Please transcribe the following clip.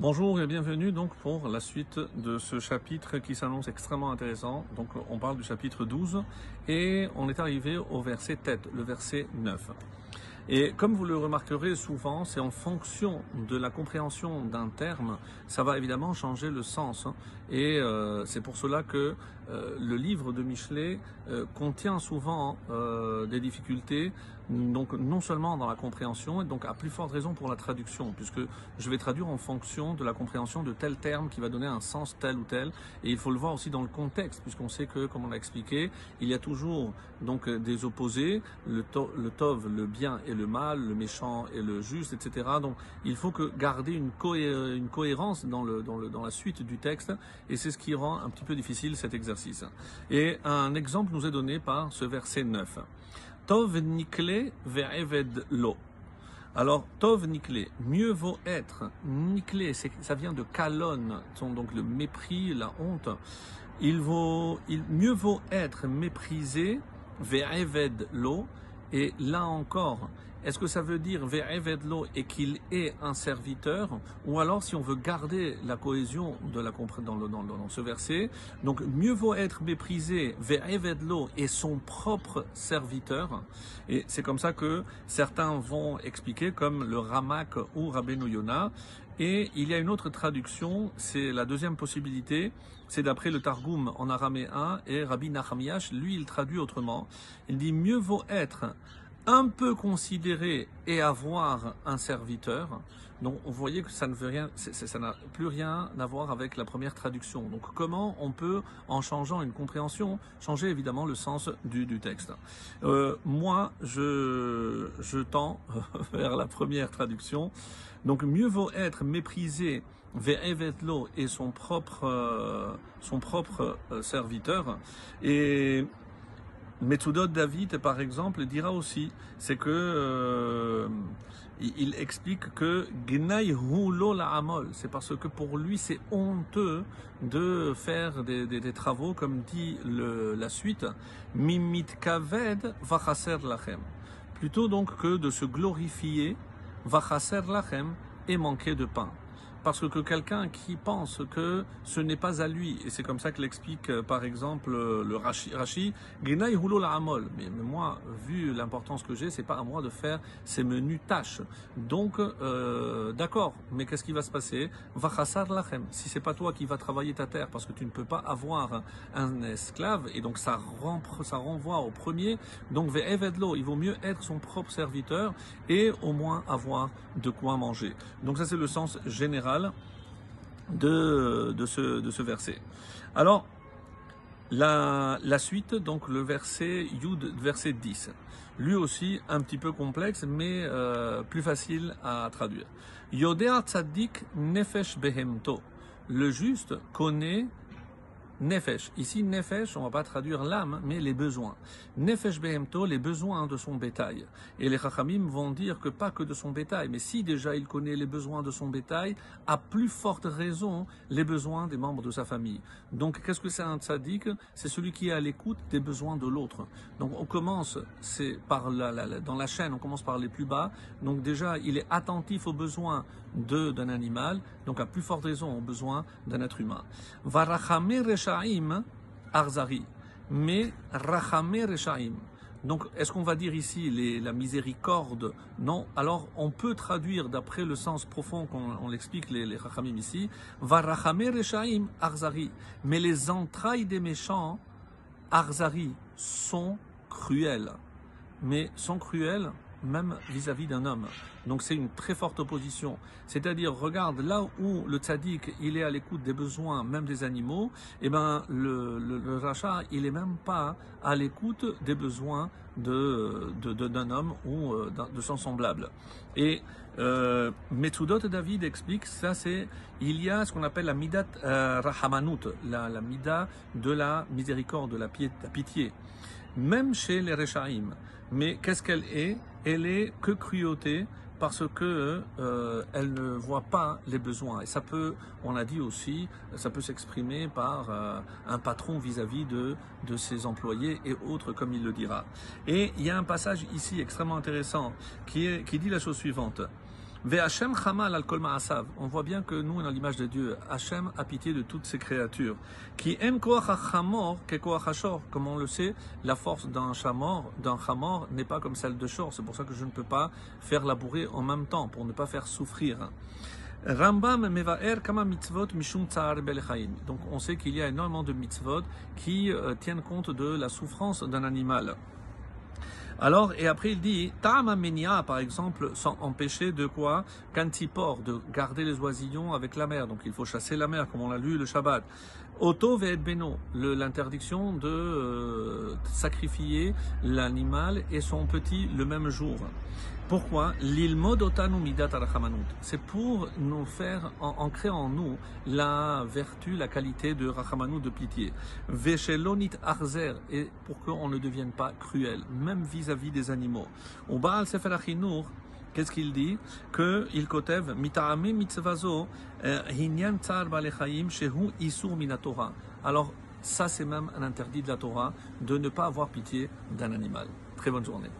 Bonjour et bienvenue donc pour la suite de ce chapitre qui s'annonce extrêmement intéressant. Donc on parle du chapitre 12 et on est arrivé au verset tête, le verset 9. Et comme vous le remarquerez souvent, c'est en fonction de la compréhension d'un terme, ça va évidemment changer le sens. Et c'est pour cela que le livre de Michelet contient souvent des difficultés, donc non seulement dans la compréhension, et donc à plus forte raison pour la traduction, puisque je vais traduire en fonction de la compréhension de tel terme qui va donner un sens tel ou tel. Et il faut le voir aussi dans le contexte, puisqu'on sait que, comme on l'a expliqué, il y a toujours donc des opposés, le tov, le bien et le mal, le méchant et le juste, etc. Donc il faut que garder une cohérence dans la suite du texte, et c'est ce qui rend un petit peu difficile cet exercice. Et un exemple nous est donné par ce verset 9. Tov nikle ve'eved lo. Alors, tov nikle, mieux vaut être, nikle, ça vient de kalon, donc le mépris, la honte. Mieux vaut être méprisé, ve'eved lo, et là encore, est-ce que ça veut dire ve'eved lo et qu'il est un serviteur, ou alors si on veut garder la cohésion de dans ce verset, donc mieux vaut être méprisé ve'eved lo et son propre serviteur, et c'est comme ça que certains vont expliquer, comme le Ramak ou Rabbeinu Yonah. Et il y a une autre traduction, c'est la deuxième possibilité, c'est d'après le Targum en araméen, et Rabbi Nachamiyash, lui, il traduit autrement. Il dit mieux vaut être un peu considéré et avoir un serviteur. Donc vous voyez que ça ne veut rien, ça n'a plus rien à voir avec la première traduction. Donc comment on peut, en changeant une compréhension, changer évidemment le sens du texte. Moi, je tends vers la première traduction. Donc mieux vaut être méprisé ve'evetlo et son propre serviteur. Et Metsudot David, par exemple, dira aussi, c'est que il explique que Gnai hulo la'amol, c'est parce que pour lui c'est honteux de faire des travaux, comme dit la suite, Mimit kaved vachaser lachem, plutôt donc que de se glorifier, vachaser lachem, et manquer de pain. Parce que quelqu'un qui pense que ce n'est pas à lui, et c'est comme ça que l'explique par exemple le Rashi, Genai hulo la amol. Mais moi, vu l'importance que j'ai, c'est pas à moi de faire ces menus tâches. Donc, d'accord, mais qu'est-ce qui va se passer? Vachasar lachem. Si c'est pas toi qui vas travailler ta terre, parce que tu ne peux pas avoir un esclave, et donc ça renvoie au premier. Donc, ve'evedlo, il vaut mieux être son propre serviteur et au moins avoir de quoi manger. Donc ça c'est le sens général de ce verset. Alors, la suite, donc le verset Yud, verset 10, lui aussi un petit peu complexe, mais plus facile à traduire. Yodea tzaddik nefesh behemto. Le juste connaît Nefesh. Ici, Nefesh, on ne va pas traduire l'âme, mais les besoins. Nefesh behemto, les besoins de son bétail. Et les Chachamim vont dire que pas que de son bétail, mais si déjà il connaît les besoins de son bétail, à plus forte raison, les besoins des membres de sa famille. Donc, qu'est-ce que c'est un tzaddik? C'est celui qui est à l'écoute des besoins de l'autre. Donc, on commence, c'est par dans la chaîne, on commence par les plus bas. Donc, déjà, il est attentif aux besoins d'un animal, donc à plus forte raison aux besoins d'un être humain. Varachame reshaim arzari, mais rachame reshaim. Donc, est-ce qu'on va dire ici la miséricorde? Non. Alors, on peut traduire d'après le sens profond qu'on l'explique les rachamim ici, varachame reshaim arzari. Mais les entrailles des méchants, arzari, sont cruelles. Mais sont cruelles même vis-à-vis d'un homme. Donc c'est une très forte opposition. C'est-à-dire, regarde, là où le tzaddik, il est à l'écoute des besoins, même des animaux, et ben le rachat, il est même pas à l'écoute des besoins d'un homme ou de son semblable. Et Metsudot David explique, ça c'est, il y a ce qu'on appelle la midat rahamanut, la mida de la miséricorde, de la pitié, même chez les Rechaim. Mais qu'est-ce qu'elle est? Elle est que cruauté, parce que elle ne voit pas les besoins. Et ça peut, on l'a dit aussi, ça peut s'exprimer par un patron vis-à-vis de ses employés et autres, comme il le dira. Et il y a un passage ici extrêmement intéressant qui dit la chose suivante. Ve'Hashem chamal al kol ma'asav. On voit bien que nous, on a l'image de Dieu. Hachem a pitié de toutes ses créatures. Qui en koach hachamor ke koach hashor. Comme on le sait, la force d'un chamor n'est pas comme celle de Shor. C'est pour ça que je ne peux pas faire labourer en même temps, pour ne pas faire souffrir. Rambam mevaer kama mitzvot mishum tsar belechaim. Donc on sait qu'il y a énormément de mitzvot qui tiennent compte de la souffrance d'un animal. Alors, et après il dit, Ta'ama Menia, par exemple, sans empêcher de quoi? Kantipor, de garder les oisillons avec la mer. Donc il faut chasser la mer, comme on l'a lu le Shabbat. Oto ve'et beno, l'interdiction de sacrifier l'animal et son petit le même jour. Pourquoi? L'ilmod otanu midat arachamanut. C'est pour nous faire ancrer en nous la vertu, la qualité de rachamanut, de pitié. Veshelonit arzer, et pour qu'on ne devienne pas cruel, même vis-à-vis des animaux. Au Baal Sefer HaChinuch, qu'est-ce qu'il dit? Que kotev mita'ame mitzvazo hinyan tsar balechaim shehu isur minatora. Alors ça c'est même un interdit de la Torah de ne pas avoir pitié d'un animal. Très bonne journée.